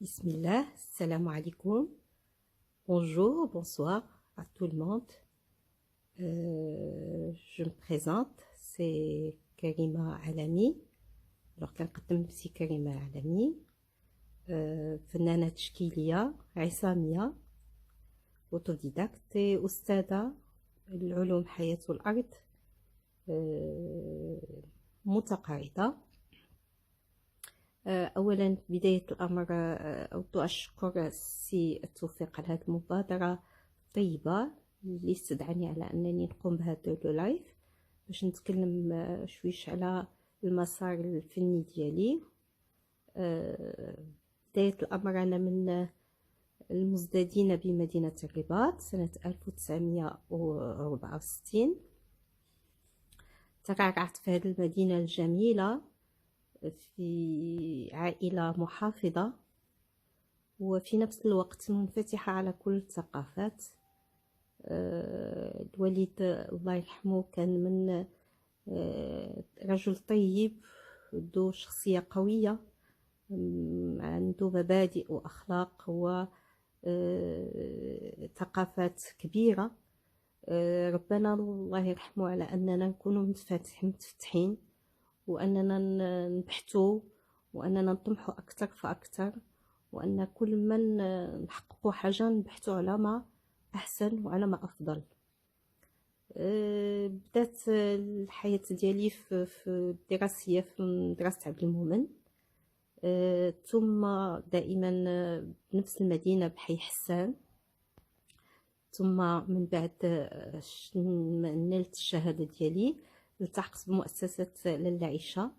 Bismillah, salam alaikum. Bonjour, bonsoir à tout le monde. Je me présente, c'est Karima Alami. Alors, كنقدم نفسي كريمة علمي، فنانة تشكيلية عصامية، أوتوديداكت، أستاذة العلوم حياة والأرض، متقاعدة. أولا بداية الأمر أود أشكر السي التوفيق على هذه المبادرة الطيبة اللي استدعاني على أنني نقوم بهذا اللايف باش نتكلم شويش على المسار الفني ديالي. بداية الأمر أنا من المزدادين بمدينة الرباط سنة 1964. ترعرعت في هذه المدينة الجميلة في عائلة محافظة وفي نفس الوقت منفتحة على كل الثقافات. الوالد الله يرحمه كان من رجل طيب، ذو شخصية قوية، عنده مبادئ وأخلاق وثقافات كبيرة. ربنا الله يرحمه على أننا نكون متفتحين، وأننا نبحثوا، وأننا نطمحوا أكثر فأكثر، وأن كل من نحققوا حاجة نبحثوا على ما أحسن وعلى ما أفضل. بدأت الحياة ديالي في الدراسية في مدرسة عبد المؤمن، ثم دائما بنفس المدينة بحي حسان، ثم من بعد نلت الشهادة ديالي التحقت بمؤسسة لاله عيشة.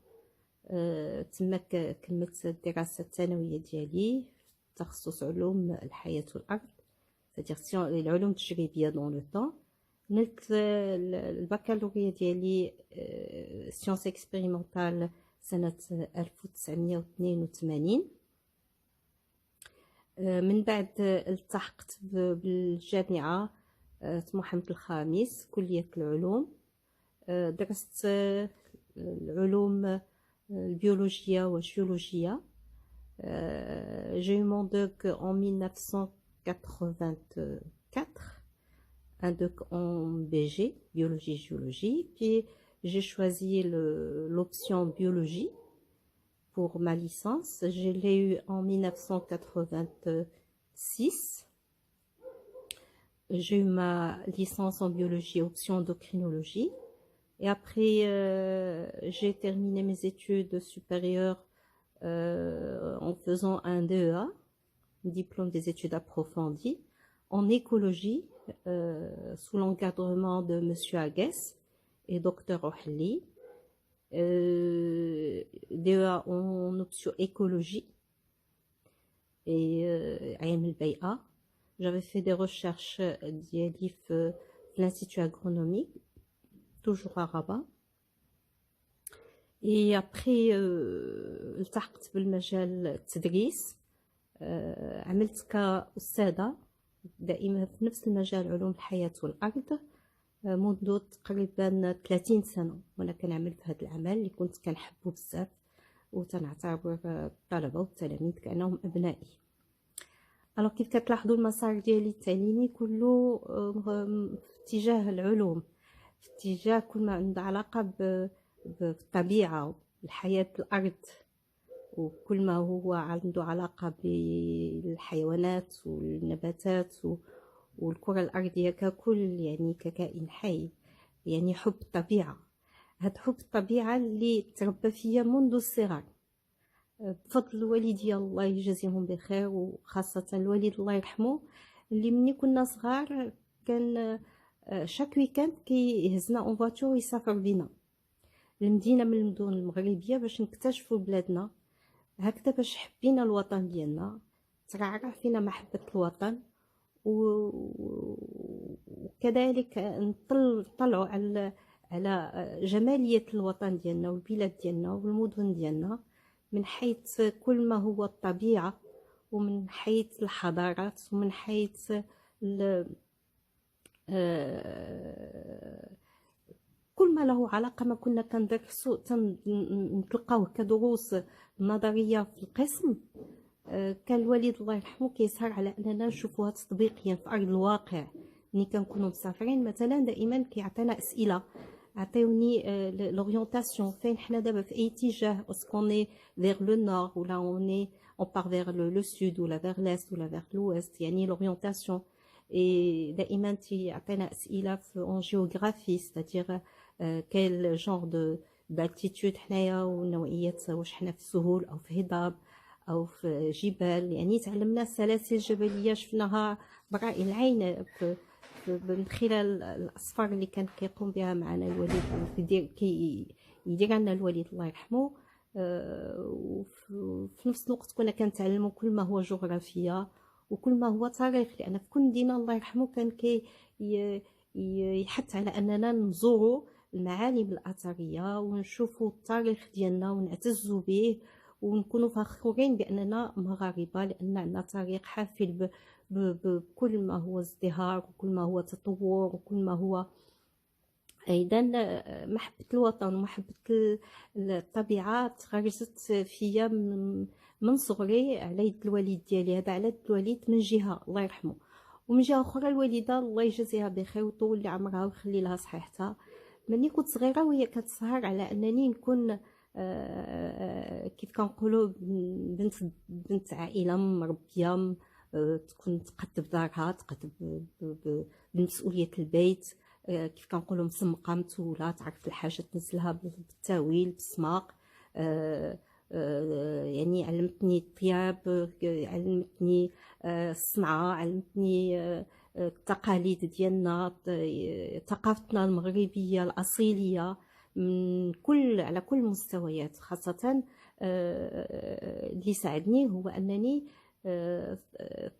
تما كملت الدراسة الثانوية ديالي في تخصص علوم الحياة والأرض، c'est-à-dire العلوم التجريبية دون لو طون. نلت البكالوريا ديالي سيونس اكسبيريمونتال سنة 1982. من بعد التحقت بالجامعة محمد الخامس كلية العلوم. درست العلوم البيولوجية والجيولوجية. J'ai eu mon doc en 1984, un doc en BG, biologie-géologie, puis j'ai choisi l'option biologie pour ma licence. Je l'ai eu en 1986. J'ai eu ma licence en biologie option endocrinologie. Et après, j'ai terminé mes études supérieures en faisant un DEA, diplôme des études approfondies, en écologie, sous l'encadrement de Monsieur Agues et Dr Ohli. DEA en option écologie et Ayam el-Bay'a. J'avais fait des recherches ديالي في l'Institut agronomique, toujours à Rabat. Et après التحقت بالمجال التدريس، عملت كأستاذة دائما في نفس المجال علوم الحياة والأرض منذ تقريبا 30 سنة، وانا كنعمل في هذا العمل اللي كنت كنحبه بزاف وتنعتبر الطلبة والتلاميذ كأنهم أبنائي. الوغ كيف كتلاحظوا المسار ديالي التعليمي كله في اتجاه العلوم، في اتجاه كل ما عنده علاقة بالطبيعة والحياة الأرض، وكل ما هو عنده علاقة بالحيوانات والنباتات والكرة الأرضية ككل، يعني ككائن حي، يعني حب الطبيعة. هاد حب الطبيعة اللي تربى فيا منذ الصغر بفضل والدي الله يجازيهم بخير، وخاصة الوالد الله يرحمه اللي مني كنا صغار كان شاك ويكاند كيهزنا اون فواتور ويسافر بينا المدينة من المدن المغربية باش نكتشفوا بلادنا، هكذا باش حبينا الوطن ديالنا، ترعرع فينا محبة الوطن، وكذلك نطلعوا على جمالية الوطن ديالنا والبلاد ديالنا والمدن ديالنا من حيث كل ما هو الطبيعة، ومن حيث الحضارات، ومن حيث كل ما له علاقة ما كنا كندرسو نتلقاوه كدروس نظرية في القسم، كان الوالد الله يرحمه كيسهر على اننا نشوفوها تطبيقيا في ارض الواقع. ملي كنكونوا مسافرين مثلا دائما كيعطينا اسئله، عطيوني لورينتاسيون فين حنا دابا في اي اتجاه، اسكوني فيغ لو نور ولا اوني اون بار فيغ لو سود ولا فيغ لاست ولا فيغ لويست، يعني لورينتاسيون. اي دائما تيعطينا اسئله في اون جيوغرافي، ستادير كيل جونغ دو d'altitude حنايا ونوعيه، واش حنا في سهول او في هضاب او في جبال. يعني تعلمنا السلاسل الجبليه شفناها برأي العين من خلال الاسفار اللي كان كيقوم بها معنا الوالد، يدير لنا الوالد الله يرحمه. وفي نفس الوقت كنا كنتعلموا كل ما هو جغرافيا وكل ما هو تاريخ، لان في كل مدينه الله يرحمه كان يحث على اننا نزوروا المعالم الاثريه ونشوفوا التاريخ ديالنا ونعتزوا به ونكونوا فخورين باننا مغاربه، لان عندنا تاريخ حافل بكل ما هو ازدهار وكل ما هو تطور وكل ما هو ايضا محبه الوطن ومحبه الطبيعه تغرست فيا من صغري على يد الوالد ديالي. هذا على يد الوالد من جهه الله يرحمه، ومن جهه اخرى الوالده الله يجازيها بخير ويطول لي عمرها ويخلي لها صحيحتها. ملي كنت صغيره وهي كتسهر على انني نكون كيف كنقولوا بنت عائله مربيه، تكون تقد بدارها، تقد بمسؤوليه البيت، كيف كنقولوا مسمقه متوله، تعرف الحاجه تنزلها بالتاويل بالسماق. يعني علمتني الطياب، علمتني الصنعه، علمتني التقاليد ديالنا، ثقافتنا المغربيه الاصيليه من على كل المستويات. خاصه اللي ساعدني هو انني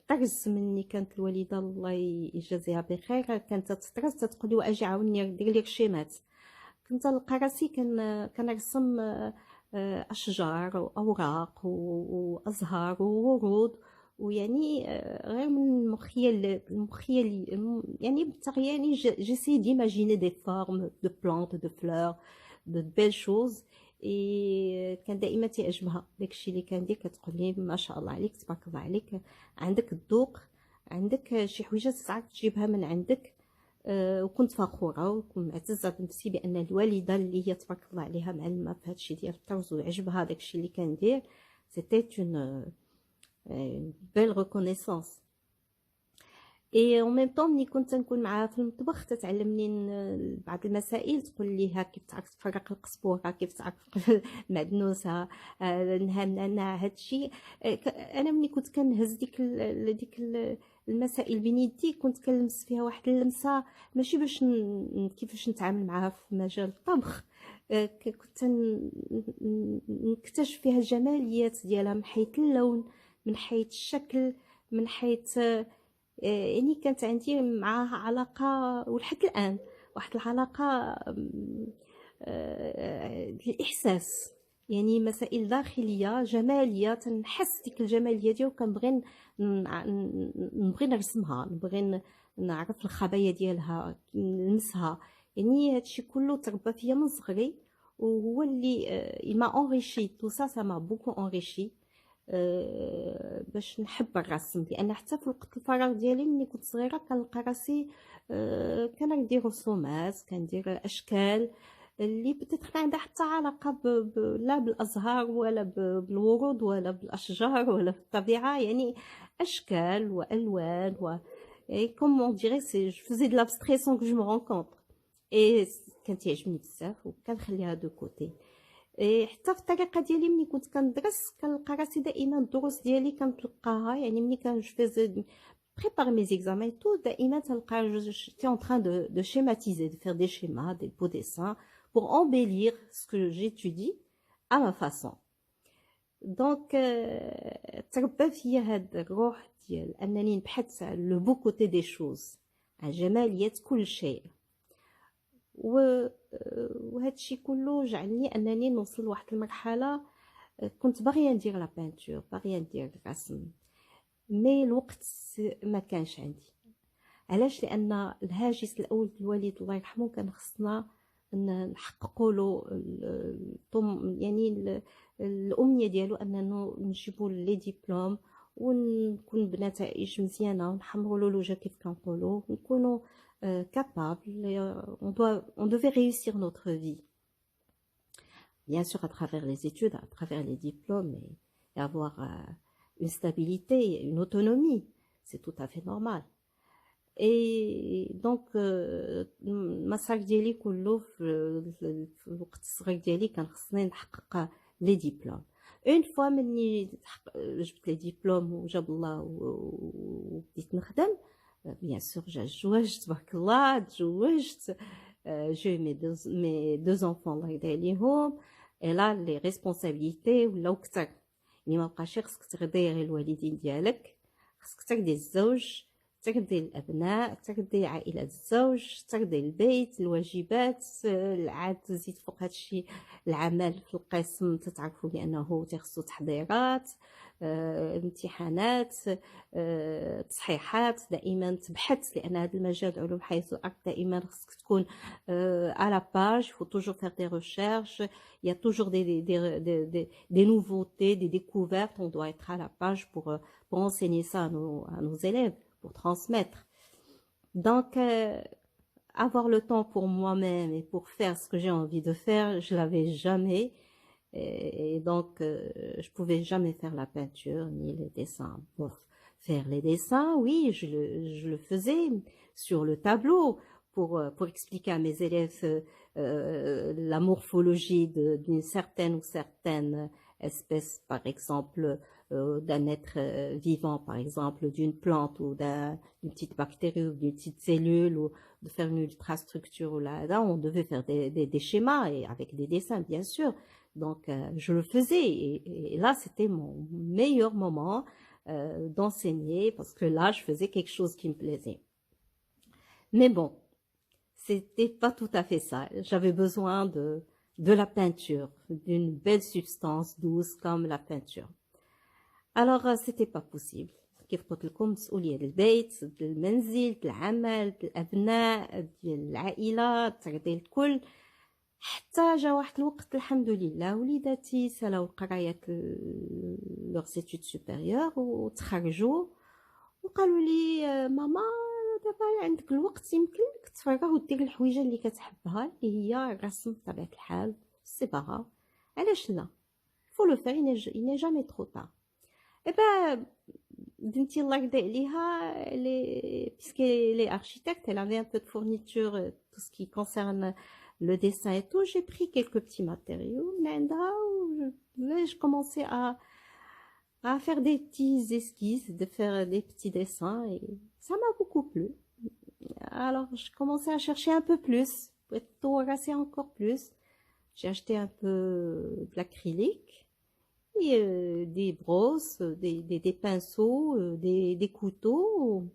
طرز مني كانت الوالده الله يجازيها بخير كانت تطرز تقول لي واجي عاوني ندير لك شيمات. كنت نلقى راسي كنرسم اشجار واوراق وازهار وورود، ويعني غير من المخيل يعني بالطريقه، يعني جيسي ديماجيني دي فورم دو بلانت دو فلور دو بيل شوز. كان دائما تعجبها داكشي اللي كندير، كتقول لي ما شاء الله عليك تبارك الله عليك، عندك الذوق، عندك شي حويجات تعرف تجيبها من عندك. وكنت فخوره وكنت معتزه بنفسي بان الوالده اللي هي تبارك الله عليها معلمه في هادشي ديال الطرز وعجبها داكشي اللي كندير. سيتي اون بيل ريكونيسونس. اي اون ميم طون ملي كنت نكون معاها في المطبخ تتعلمني بعض المسائل، تقول لي ها كيف تعرف تفرق القزبوره، كيف تعرف المعدنوسه، نهى هادشي. انا ملي كنت كنهز ديك المسائل بين يدي كنت كنلمس فيها واحد اللمسه، ماشي باش كيفاش نتعامل معاها في مجال الطبخ، كنت نكتشف فيها الجماليات ديالها من حيث اللون، من حيث الشكل، من حيث يعني كانت عندي معها علاقة ولحد الآن واحد العلاقة الإحساس، يعني مسائل داخلية جمالية تنحس ديك الجمالية ديال وكنبغي نبغي نرسمها، نبغي نعرف الخبايا ديالها نلمسها. يعني هادشي كله تربى فيا من صغري، وهو اللي ما اونريشي تو سا ما بوكو اونريشي باش نحب الرسم. لان حتى في وقت الفراغ ديالي ملي كنت صغيره كنلقى راسي كندير رسومات، كندير اشكال اللي بتدخل عندها حتى علاقه لا بالازهار ولا بالورود ولا بالاشجار ولا بالطبيعه، يعني اشكال والوان و كومون ديري سي جو فيزي دو لابستري سون كو جو مو رونكونتر. اي كانت يعجبني بزاف وكنخليها دو كوتي. حتى في الطريقه ديالي ملي كنت كندرس كنلقى راسي دائما الدروس ديالي كنتلقاها، يعني ملي كان جو فيز بريبار مي زيكزامين تو دائما تلقى جيتي اون تران دو شيماتيزي دو فير دي شيما دي بو ديسان pour embellir ce que j'étudie à ma façon. Donc تربى فيا هاد الروح ديال انني نبحث على لو بو كوتي دي شوز، على جماليه كل شيء. وهادشي كله جعلني انني نوصل لواحد المرحله كنت باغيه ندير لا بانتور، باغيه ندير الرسم، مي الوقت ما كانش عندي. علاش؟ لان الهاجس الاول الوالد الله يرحمه كان خصنا نحققوا له يعني الامنيه ديالو اننا نجيبوا لي ديبلوم ونكون بنتائج مزيانه ونحمروا له الوجه كيف كنقولوا ونكونوا capables. On devait réussir notre vie, bien sûr à travers les études, à travers les diplômes et avoir une stabilité, une autonomie. C'est tout à fait normal. Et donc المسار ديالي كله في الوقت الصغير ديالي كان خصني نحقق لي ديبلوم. اون فوا مني جبت لي ديبلوم وجاب الله وبديت نخدم بيان سور تزوجت تبارك الله تزوجت جو مي دو زونفون الله يرضي عليهم اي لا لي ريسبونسابيلتي ولاو كثر يعني ما بقاش خصك ترضي غير الوالدين ديالك خصك ترضي الزوج ترضي الابناء ترضي عائله الزوج ترضي البيت الواجبات عاد تزيد فوق هادشي العمل في القسم تتعرفوا بانه تيخصو تحضيرات امتحانات تصحيحات دائما تبحث لان هذا المجال علوم الحياه والارض دائما خصك تكون على باج faut toujours faire des recherches il y a toujours des nouveautés des découvertes on doit être à la page pour enseigner ça à nos élèves pour transmettre donc avoir le temps pour moi-même et pour faire ce que j'ai envie de faire je l'avais jamais. Et donc, je pouvais jamais faire la peinture ni les dessins. Pour faire les dessins, oui, je le faisais sur le tableau pour expliquer à mes élèves la morphologie d'une certaine ou certaine espèce, par exemple, d'un être vivant, par exemple, d'une plante ou d'une petite bactérie ou d'une petite cellule ou de faire une ultrastructure ou là, on devait faire des schémas et avec des dessins, bien sûr. Donc, je le faisais et là, c'était mon meilleur moment d'enseigner parce que là, je faisais quelque chose qui me plaisait. Mais bon, c'était pas tout à fait ça. J'avais besoin de la peinture, d'une belle substance douce comme la peinture. Alors, c'était pas possible. كيف قلت لكم مسؤولية البيت المنزل العمل الأبناء العائلة ترضي الكل حتى جا واحد الوقت الحمد لله وليداتي سالاو القرايه لوغ سيتود سوبيريور وتخرجوا وقالوا لي ماما دابا عندك الوقت يمكن لك تفرغ ودير الحويجه اللي كتحبها اللي هي الرسم بطبيعه الحال سي با علاش لا فو لو فير il n'est jamais trop tard. Et ben بنتي الله يرضي عليها puisque les architectes elle avait un peu de fourniture tout ce qui concerne le dessin et tout, j'ai pris quelques petits matériaux, je commençais à faire des petits esquisses, de faire des petits dessins et ça m'a beaucoup plu. Alors je commençais à chercher un peu plus, pour être rasser encore plus. J'ai acheté un peu de l'acrylique, et des brosses, des pinceaux, des couteaux, un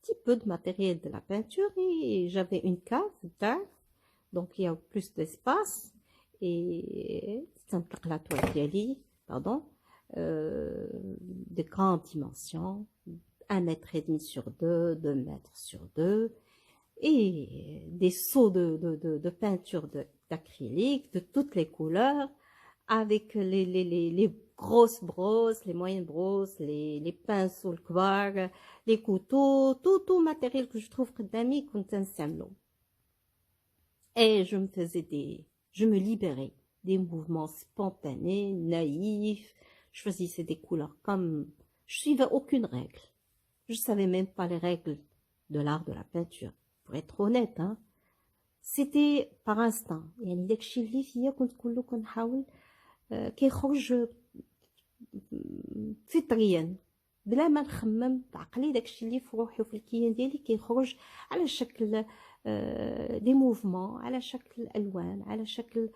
petit peu de matériel de la peinture et j'avais une cave d'art. Donc il y a plus d'espace et la toile d'Ali, pardon, de grandes dimensions, 1,5 mètre sur 2, 2 mètres sur 2 et des seaux de peinture d'acrylique de toutes les couleurs avec les grosses brosses, les moyennes brosses, les pinceaux, le kbar, les couteaux, tout matériel que je trouve قدامي كنت نستعمله. Et je me libérais des mouvements spontanés, naïfs. Je choisissais des couleurs comme, je suivais aucune règle. Je savais même pas les règles de l'art de la peinture. Pour être honnête, hein. C'était par instinct. يعني داكشي اللي فيا كنت كله كنحاول كيخرج فطريا بلا ما نخمم بعقلي داكشي اللي في روحي وفي الكيان ديالي كيخرج على شكل des mouvements, على شكل الألوان, على شكل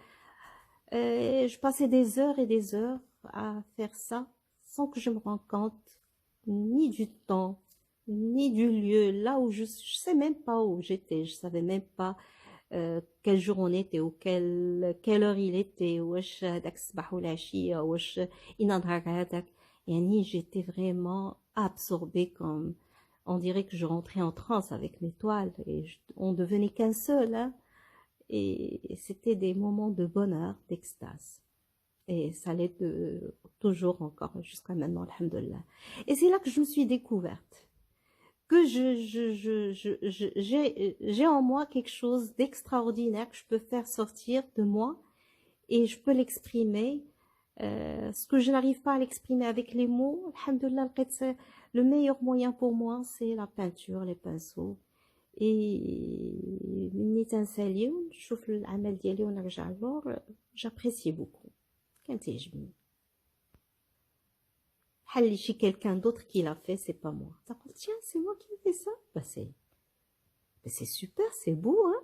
je passais des heures et des heures à faire ça sans que je me rende compte ni du temps ni du lieu là où je sais même pas où j'étais, je savais même pas quel jour on était ou quelle heure il était واش هذاك الصباح ولا العشيه واش ينظهر هذاك يعني j'étais vraiment absorbée comme on dirait que je rentrais en transe avec mes toiles et on devenait qu'un seul hein. Et c'était des moments de bonheur, d'extase. Et ça l'est toujours encore jusqu'à maintenant, alhamdoulilah. Et c'est là que je me suis découverte, que j'ai en moi quelque chose d'extraordinaire que je peux faire sortir de moi et je peux l'exprimer. Ce que je n'arrive pas à l'exprimer avec les mots, alhamdoulilah, le meilleur moyen pour moi, c'est la peinture, les pinceaux. Et مني تنسالي ونشوف العمل ديالي ونرجع لور j'apprécie beaucoup. كان تعجبني. بحال شي quelqu'un d'autre qui l'a fait, c'est pas moi. تقول tiens, c'est moi qui ai fait ça. C'est super, c'est beau, hein.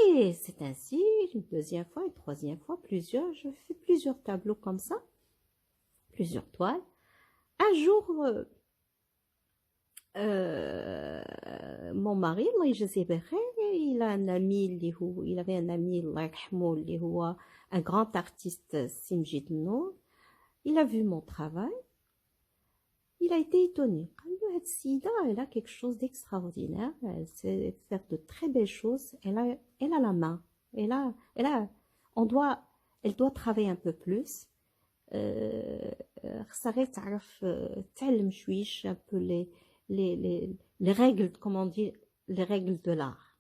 Et c'est ainsi, une deuxième fois, une troisième fois, plusieurs. Je fais plusieurs tableaux comme ça, plusieurs toiles. Un jour, mon mari, Allah يجزيه بخير, il a un ami, il avait un ami, Allah يرحمه, اللي هو un grand artiste, Simjid Nour. Il a vu mon travail. Il a été étonné. Cette Sida, elle a quelque chose d'extraordinaire. Elle sait faire de très belles choses. Elle a la main. Elle doit travailler un peu plus. خسرت تعرف تعلم شويش un peu les règles, comment on dit, les règles de l'art.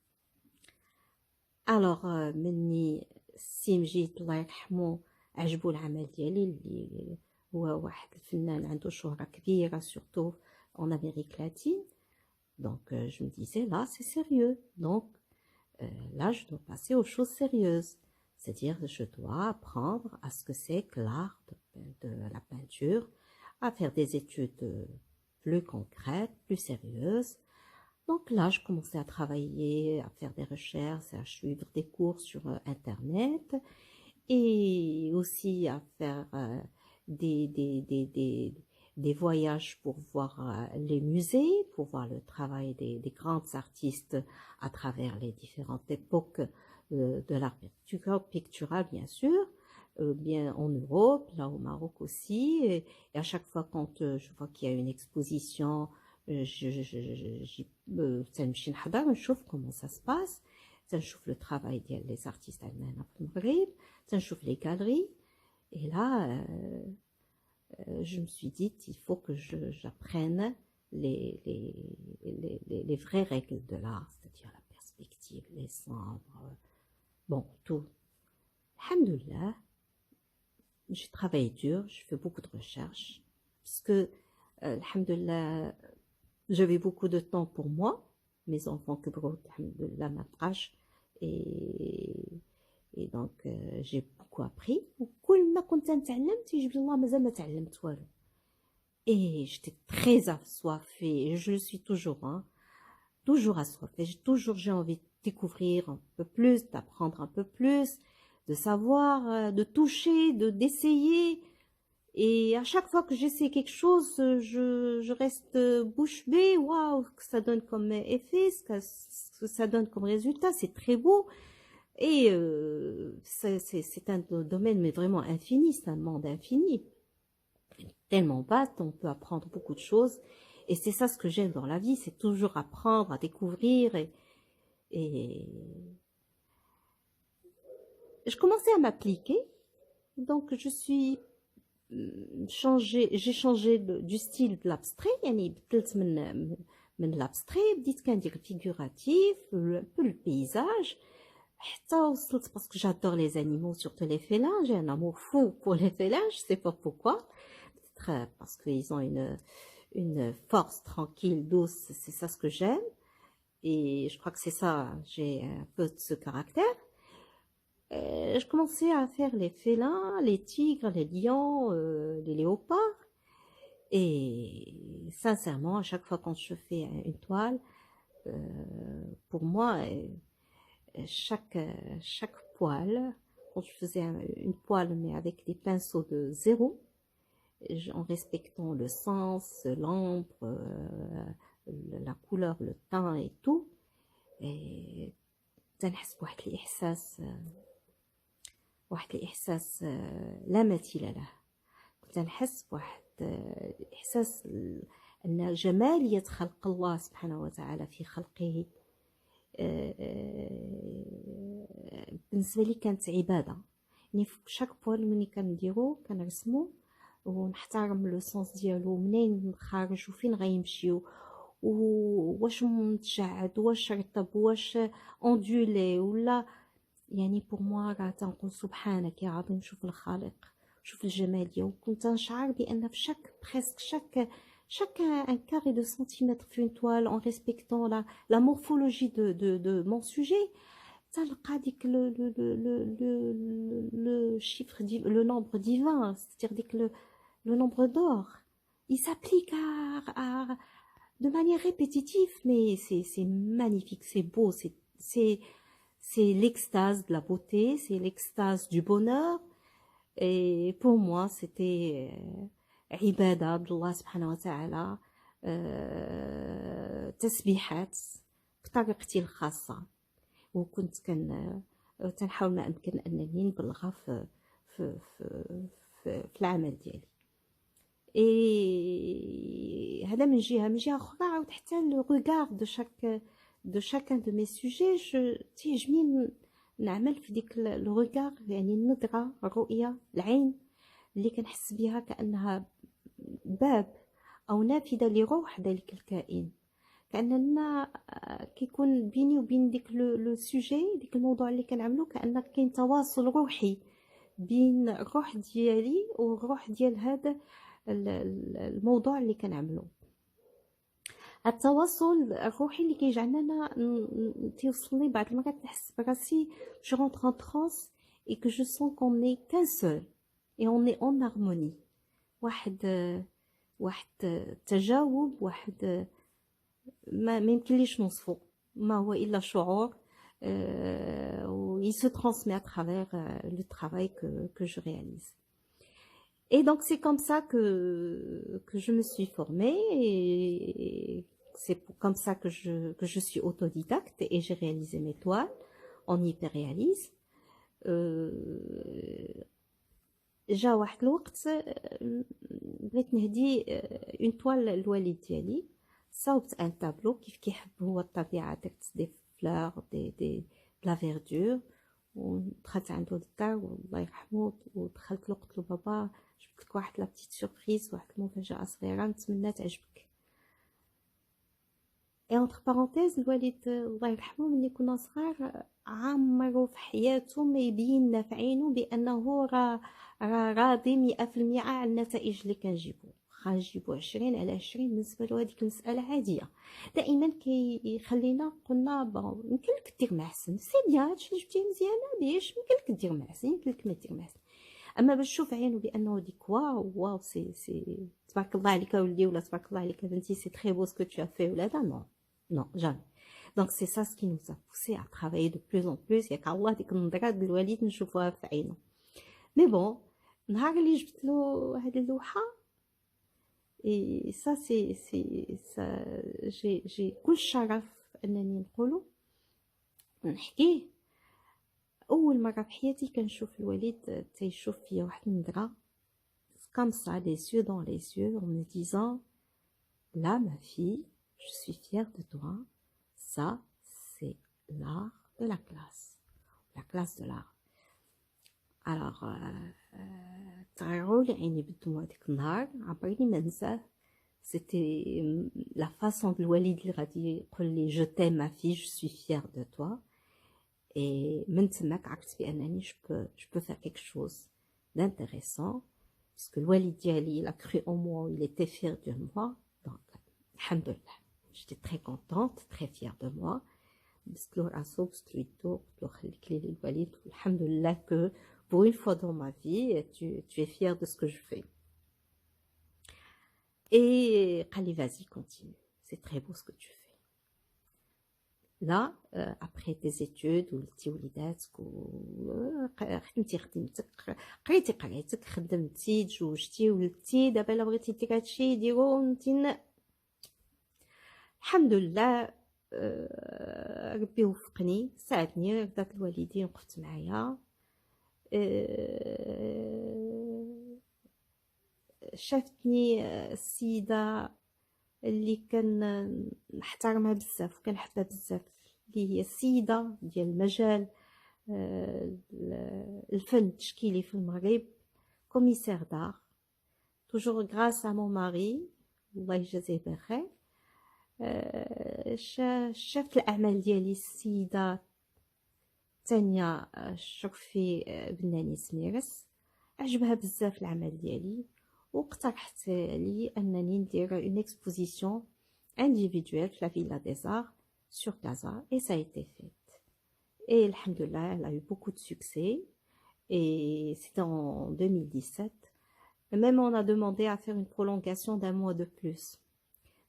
Alors مني سيمجيت الله يرحمه عجبو العمل ديالي اللي هو واحد الفنان عنده شهرة كبيرة surtout en Amérique latine. Donc je me disais là c'est sérieux. Donc là je dois passer aux choses sérieuses. C'est-à-dire je dois apprendre à ce que c'est que l'art de la peinture, à faire des études plus concrètes, plus sérieuses. Donc là, je commençais à travailler, à faire des recherches, à suivre des cours sur Internet et aussi à faire des voyages pour voir les musées, pour voir le travail des grands artistes à travers les différentes époques de l'art pictural, bien sûr, bien en Europe, là au Maroc aussi. Et à chaque fois quand je vois qu'il y a une exposition, تنمشي نحضر نشوف comment ça se passe, تنشوف le travail des artistes allemands في المغرب, تنشوف les galeries. Et là, je me suis dit, il faut que j'apprenne les vraies règles de l'art, c'est-à-dire la perspective, les cendres, bon, tout. Alhamdoulilah, j'ai travaillé dur, je fais beaucoup de recherches, puisque, alhamdoulilah, j'avais beaucoup de temps pour moi, mes enfants كبروا alhamdoulilah ma tâche, et donc j'ai beaucoup appris. وكل ما كنت نتعلم تيجيب لي الله مازال ما تعلمت والو. Et j'étais très assoiffée, et je le suis toujours, hein, toujours assoiffée, j'ai envie de découvrir un peu plus, d'apprendre un peu plus, de savoir, de toucher, d'essayer. Et à chaque fois que j'essaie quelque chose, je reste bouche bée. Waouh, que ça donne comme effet, ce que ça donne comme résultat, c'est très beau. Et c'est un domaine mais vraiment infini, c'est un monde infini. Tellement vaste, on peut apprendre beaucoup de choses. Et c'est ça ce que j'aime dans la vie, c'est toujours apprendre, à découvrir. Et je commençais à m'appliquer. Donc j'ai changé du style de l'abstrait, يعني بدلت من l'abstrait, بديت كندير figuratif, un peu le paysage. حتى وصلت parce que j'adore les animaux, surtout les félins, j'ai un amour fou pour les félins, je sais pas pourquoi, peut-être parce qu'ils ont une force tranquille, douce, c'est ça ce que j'aime, et je crois que c'est ça, j'ai un peu de ce caractère. Je commençais à faire les félins, les tigres, les lions, les léopards, et sincèrement, à chaque fois quand je fais une toile, pour moi, chaque poil, quand je faisais une poile mais avec des pinceaux de zéro, en respectant le sens, l'ombre, la couleur, le teint et tout, et تنحس واحد الإحساس لا مثيل له. كنت نحس بواحد الإحساس أن جمالية خلق الله سبحانه وتعالى في خلقه بالنسبه لي كانت عباده. يعني في شاك بوان ملي كنديرو كنرسمو ونحترم لو سونس ديالو، منين خارج وفين غيمشيو، واش متجعد واش رطب واش اوندولي ولا. يعني بور موا راه تنقول سبحانك يا ربي، نشوف الخالق، نشوف الجمال ديالو. كنت نشعر بان في شاك بريسك chaque un carré de centimètre في une toile en respectant la morphologie de mon sujet. تلقى ديك le chiffre, le nombre divin, c'est-à-dire ديك le nombre d'or, il s'applique de manière répétitive, mais c'est magnifique, c'est beau, c'est l'extase de la beauté, c'est l'extase du bonheur. Et pour moi, c'était عبادة بالله سبحانه وتعالى، تسبيحات بطريقتي الخاصة. وكنت تنحاول ما أمكن أنني نبلغها في العمل ديالي. هذا من جهة أخرى. عاود حتى لو ريغار دو شاكان دو مي سوجي تيعجبني نعمل في ديك لو ريغار، يعني النظرة، الرؤية، العين اللي كنحس بها كأنها باب أو نافذة لروح ذلك الكائن، كأننا كيكون بيني وبين ديك لو سوجي، ديك الموضوع اللي كنعملو، كأن كاين تواصل روحي بين الروح ديالي والروح ديال هذا الموضوع اللي كنعملو. التواصل الروحي اللي كيجعلنا توصلني بعض المرات نحس براسي جو رونتر ان ترانس et que je sens qu'on est qu'un seul et on est en harmonie. واحد تجاوب، واحد ما يمكنليش نوصفه، ما هو الا شعور où il se transmet à travers le travail que je réalise. Et donc c'est comme ça que je me suis formée, et c'est comme ça que je suis autodidacte et j'ai réalisé mes toiles en hyperréalisme. جا واحد الوقت بغيت نهدي اون طوال للوالد ديالي، صاوبت ان تابلو كيف كيحب هو الطبيعه، درت دي فلور دي لا فيردور، ودخلت عنده للدار والله يرحمه، ودخلت له قلت له بابا جبت لك واحد لا بتيت سوربريز، واحد المفاجاه صغيره نتمنى تعجبك. اي اونتر بارونتيز، الوالد الله يرحمه ملي كنا صغار عمرو في حياته ما يبين لنا في عينه بانه راه راضي 100% على النتائج اللي كنجيبو. غنجيبو 20 على 20، بالنسبه له هذيك المساله عاديه. دائما كيخلينا قلنا يمكن لك دير ما احسن، سي بيان هادشي اللي جبتيه مزيانه ليش، يمكن لك دير ما احسن، يمكن لك ما دير ما احسن. اما باش تشوف عينه بانه ديك واو سي تبارك الله عليك ولدي، ولا تبارك الله عليك بنتي، سي تري بو سكو تو في، ولا لا non jamais. Donc c'est ça ce qui nous a poussé à travailler de plus en plus. ياك الله ديك النظره ديال الوالد نشوفوها في عينه. مي بون نهار اللي جبت له هذه اللوحه، اي سا سي جي كل شرف انني نقوله ونحكيه. اول مره في حياتي كنشوف الوالد تيشوف فيا واحد النظره comme ça, les yeux dans les yeux, en me disant là ma fille, je suis fière de toi, ça c'est l'art de la classe de l'art. Alors تعروا لي عيني بالدموع ديك النهار، عبرني ما ننساه. سيتي لا فاسون دو الوالد اللي غادي يقول لي جو تيم ما في، جو سوي فيير دو توا. اي من تماك عرفت بانني جو بو فير كيك شوز d'intéressant, parce que الوالد ديالي il a cru en moi, il était fier de moi. Donc alhamdoulilah, j'étais très contente, très fière de moi. بس له راسو، بس له يدو، قلت له خليك لي الوالد، alhamdoulilah que pour une fois dans ma vie tu es fier de ce que je fais. Et قال لي vas-y continue, c'est très beau ce que tu fais. Là après tes études ولدتي وليداتك خدمتي خدمتك، قريتي قرايتك، خدمتي تزوجتي ولدتي، دابا الا بغيتي دير هادشي ديرو انت. الحمد لله ربي وفقني، ساعدني، رضات الوالدين وقفت معايا. شافتني السيده اللي كان نحترمها بزاف وكنحبها بزاف اللي هي السيدة ديال مجال الفن التشكيلي في المغرب، كوميسير دار. توجور غراس ا مون ماري، الله يجازيه بخير. شافت الاعمال ديالي السيده تانية الشرفي بناني سميرس، عجبها بزاف العمل ديالي، واقترحت لي انني ندير اون اكسبوزيسيون individuelle في لا فيلا دي زار sur Casa, et ça a été fait. Et alhamdoulilah, elle a eu beaucoup de succès, et c'était en 2017. Même on a demandé à faire une prolongation d'un mois de plus.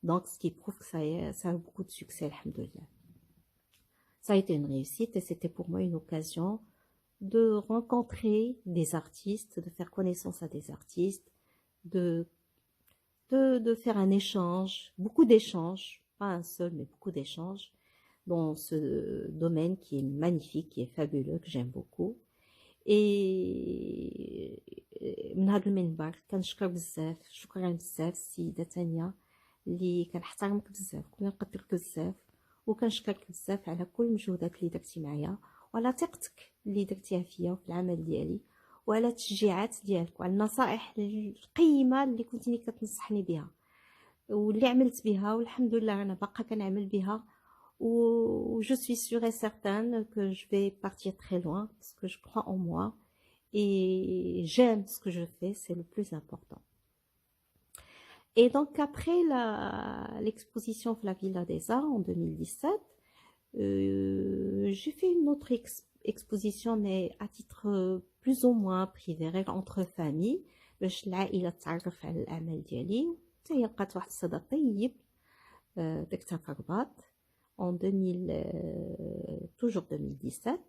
Donc, ce qui prouve que ça a eu beaucoup de succès, alhamdoulilah. Ça a été une réussite, et c'était pour moi une occasion de rencontrer des artistes, de faire connaissance à des artistes, de faire un échange, beaucoup d'échanges, pas un seul, mais beaucoup d'échanges, dans ce domaine qui est magnifique, qui est fabuleux, que j'aime beaucoup. Et من هذا المنبر كنشكر بزاف، شكرا بزاف السيده تانية اللي كنحترمك بزاف وكنقدرك بزاف، وكنشكرك بزاف على كل المجهودات اللي درتي معايا، وعلى ثقتك اللي درتيها فيا وفي العمل ديالي، وعلى التشجيعات ديالك، وعلى النصائح القيمه اللي كنتيني كتنصحني بها واللي عملت بها، والحمد لله انا باقا كنعمل بها. où je suis sûre et certaine que je vais partir très loin parce que je crois en moi et j'aime ce que je fais, c'est le plus important. Et donc après l'exposition de la Villa des Arts en 2017, j'ai fait une autre exposition, mais à titre plus ou moins privé, entre familles, باش العائلة تعرف على الأعمال ديالي، حتى هي لقات واحد الصدى طيب درتها في الرباط en 2000 toujours 2017.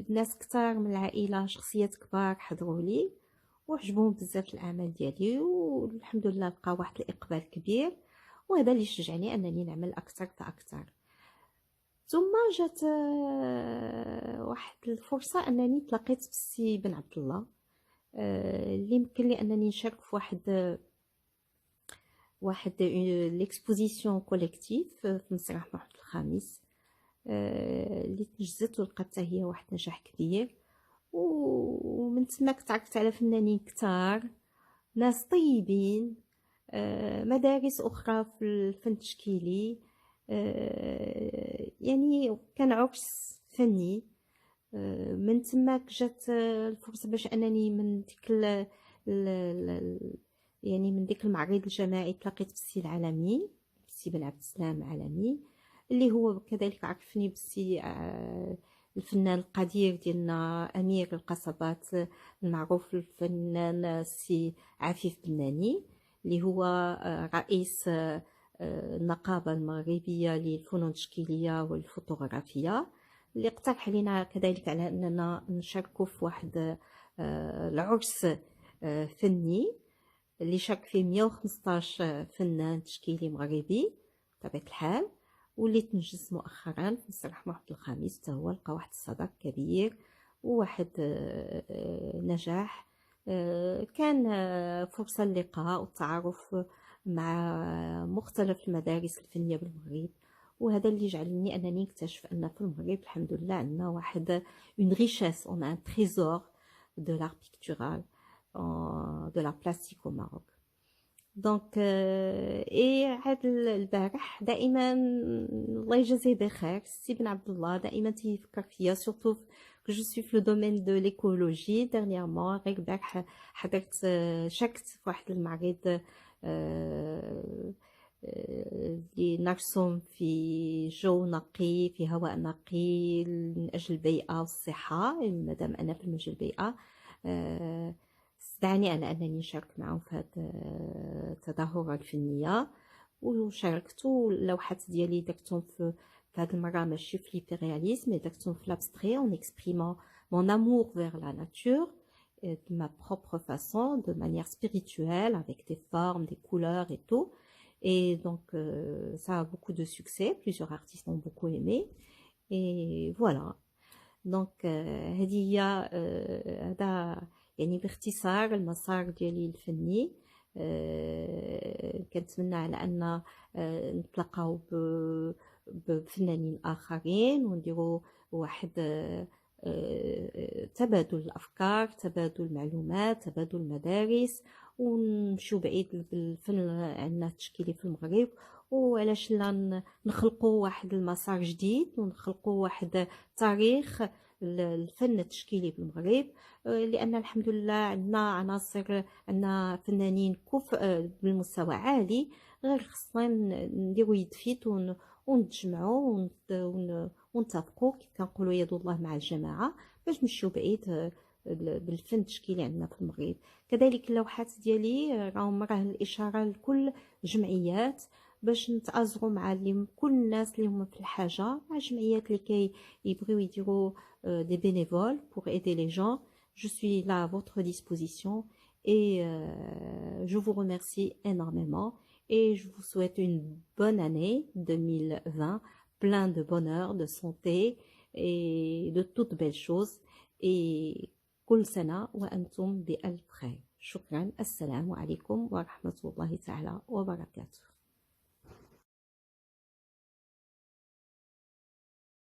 ناس كتار من العائله، شخصيات كبار حضروا لي وعجبهم بزاف الاعمال ديالي، والحمد لله لقى واحد الاقبال كبير، وهذا اللي شجعني انني نعمل اكثر فاكثر. ثم جات واحد الفرصه انني تلاقيت بالسي بن عبد الله، اللي يمكن لي انني نشارك في واحد ليكسبوزيسيون كوليكتيف في مسرح محمد الخامس، اللي تنجزت ولقات حتى هي واحد نجاح كبير. ومن تما تعرفت على فنانين كتار، ناس طيبين، مدارس اخرى في الفن التشكيلي، يعني كان عرس فني. من تماك جات الفرصه باش انني من ديك يعني من ديك المعرض الجماعي تلاقيت بالسي العالمي، بالسي بن عبد السلام العالمي، اللي هو كذلك عرفني بالسي الفنان القدير ديالنا امير القصبات المعروف الفنان السي عفيف بناني، اللي هو رئيس النقابه المغربيه للفنون التشكيليه والفوتوغرافيه، اللي اقترح علينا كذلك على اننا نشاركوا في واحد العرس فني اللي شارك فيه 115 فنان تشكيلي مغربي بطبيعة الحال، واللي تنجز مؤخرا في مسرح محمد الخامس، حتى هو لقى واحد الصدى كبير وواحد نجاح. كان فرصة للقاء والتعارف مع مختلف المدارس الفنية بالمغرب، وهذا اللي جعلني انني نكتشف ان في المغرب الحمد لله عندنا واحد اون ريشيس، اون ان تريزور دو لار بيكتورال de la plastique au Maroc. Donc هاد البارح دائما الله يجازيه بخير السي بن عبد الله دائما تيفكر فيا، سورتو que je suis في le domaine de l'écologie. dernièrement غير البارح حضرت شاركت في واحد المعرض اللي نرسم في جو نقي، في هواء نقي من اجل البيئه والصحه. مادام انا في مجال البيئه استدعاني أنا أنني نشارك معهم في هذه التظاهرة الفنية، وشاركت اللوحات ديالي درتهم في هذه المرة ماشي في ليبيرياليزم، درتهم في l'abstrait en exprimant mon amour vers la nature de ma propre façon, de manière spirituelle, avec des formes, des couleurs et tout. Et donc ça a beaucoup de succès, plusieurs artistes ont beaucoup aimé, et voilà. Donc هذه هذا يعني باختصار المسار ديالي الفني. كنتمنى على ان نتلاقاو بفنانين اخرين ونديروا واحد تبادل الافكار، تبادل المعلومات، تبادل المدارس، ونمشيو بعيد بالفن عندنا التشكيلي في المغرب. وعلاش لا نخلقوا واحد المسار جديد ونخلقوا واحد تاريخ الفن التشكيلي بالمغرب. لان الحمد لله عندنا عناصر، عندنا فنانين كفء بالمستوى عالي، غير خصنا نديرو يد فيت ونتجمعوا ونتفقوا كيف كنقولوا يد الله مع الجماعه باش نمشيو بعيد بالفن التشكيلي عندنا في المغرب. كذلك اللوحات ديالي راهم الاشاره لكل الجمعيات باش نتعازروا مع كل الناس اللي هما في الحاجه، مع الجمعيات اللي كيبغيو يديروا des bénévoles pour aider les gens. Je suis là à votre disposition et je vous remercie énormément et je vous souhaite une bonne année 2020, plein de bonheur, de santé et de toutes belles choses. Et كل سنة وأنتم بألف خير. شكرا. السلام عليكم ورحمة الله تعالى وبركاته.